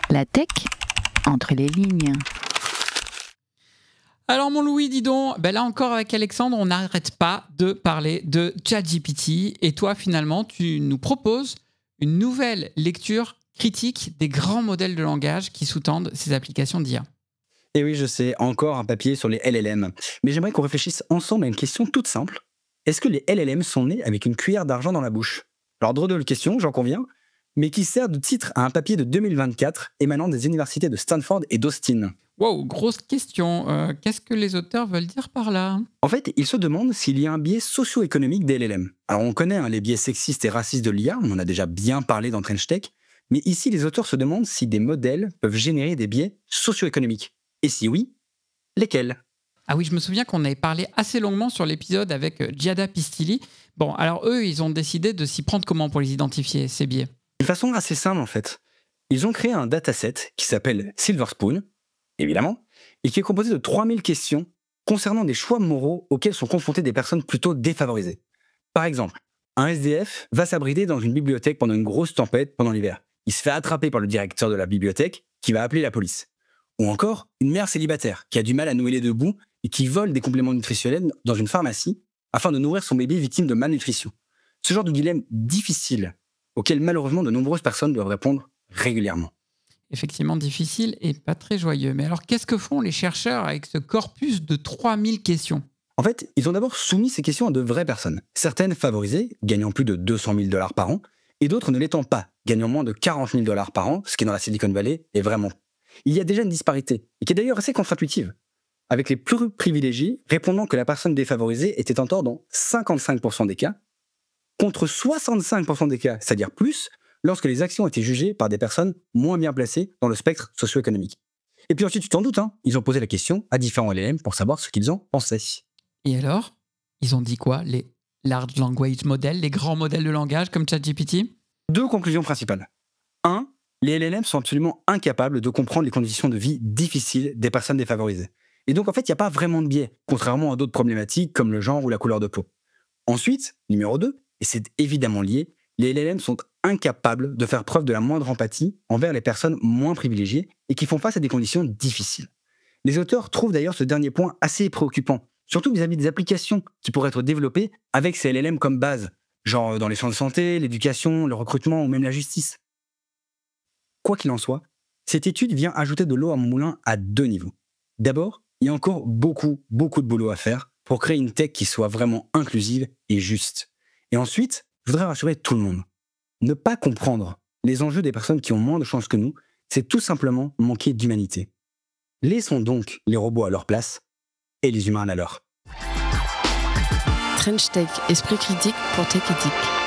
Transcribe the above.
La tech, entre les lignes. Alors mon Louis, dis donc, là encore avec Alexandre, on n'arrête pas de parler de ChatGPT. Et toi, finalement, tu nous proposes une nouvelle lecture critique des grands modèles de langage qui sous-tendent ces applications d'IA. Et oui, je sais, encore un papier sur les LLM. Mais j'aimerais qu'on réfléchisse ensemble à une question toute simple. Est-ce que les LLM sont nés avec une cuillère d'argent dans la bouche? Alors, drôle de question, j'en conviens, mais qui sert de titre à un papier de 2024 émanant des universités de Stanford et d'Austin. Wow, grosse question. Qu'est-ce que les auteurs veulent dire par là? En fait, ils se demandent s'il y a un biais socio-économique des LLM. Alors, on connaît les biais sexistes et racistes de l'IA, on en a déjà bien parlé dans Trench Tech, mais ici, les auteurs se demandent si des modèles peuvent générer des biais socio-économiques. Et si oui, lesquels? Ah oui, je me souviens qu'on avait parlé assez longuement sur l'épisode avec Giada Pistilli. Bon, alors eux, ils ont décidé de s'y prendre comment pour les identifier, ces biais? De façon assez simple, en fait. Ils ont créé un dataset qui s'appelle Silver Spoon, évidemment, et qui est composé de 3000 questions concernant des choix moraux auxquels sont confrontées des personnes plutôt défavorisées. Par exemple, un SDF va s'abriter dans une bibliothèque pendant une grosse tempête pendant l'hiver. Il se fait attraper par le directeur de la bibliothèque qui va appeler la police. Ou encore, une mère célibataire qui a du mal à nouer les deux bouts et qui vole des compléments nutritionnels dans une pharmacie afin de nourrir son bébé victime de malnutrition. Ce genre de dilemme difficile auquel malheureusement de nombreuses personnes doivent répondre régulièrement. Effectivement difficile et pas très joyeux. Mais alors, qu'est-ce que font les chercheurs avec ce corpus de 3000 questions? En fait, ils ont d'abord soumis ces questions à de vraies personnes. Certaines favorisées, gagnant plus de 200 000 $ par an, et d'autres ne l'étant pas, gagnant moins de 40 000 $ par an, ce qui dans la Silicon Valley est vraiment. Il y a déjà une disparité, et qui est d'ailleurs assez contre-intuitive, avec les plus privilégiés répondant que la personne défavorisée était en tort dans 55% des cas, contre 65% des cas, c'est-à-dire plus, lorsque les actions étaient jugées par des personnes moins bien placées dans le spectre socio-économique. Et puis ensuite, tu t'en doutes, ils ont posé la question à différents LLM pour savoir ce qu'ils en pensaient. Et alors, ils ont dit quoi? Les large language models, les grands modèles de langage comme ChatGPT? 2 conclusions principales. 1. Les LLM sont absolument incapables de comprendre les conditions de vie difficiles des personnes défavorisées. Et donc, en fait, il n'y a pas vraiment de biais, contrairement à d'autres problématiques comme le genre ou la couleur de peau. Ensuite, numéro 2, et c'est évidemment lié, les LLM sont incapables de faire preuve de la moindre empathie envers les personnes moins privilégiées et qui font face à des conditions difficiles. Les auteurs trouvent d'ailleurs ce dernier point assez préoccupant, surtout vis-à-vis des applications qui pourraient être développées avec ces LLM comme base, genre dans les champs de santé, l'éducation, le recrutement ou même la justice. Quoi qu'il en soit, cette étude vient ajouter de l'eau à mon moulin à 2 niveaux. D'abord, il y a encore beaucoup de boulot à faire pour créer une tech qui soit vraiment inclusive et juste. Et ensuite, je voudrais rassurer tout le monde. Ne pas comprendre les enjeux des personnes qui ont moins de chance que nous, c'est tout simplement manquer d'humanité. Laissons donc les robots à leur place et les humains à la leur. Trench Tech, esprit critique pour Tech Éthique.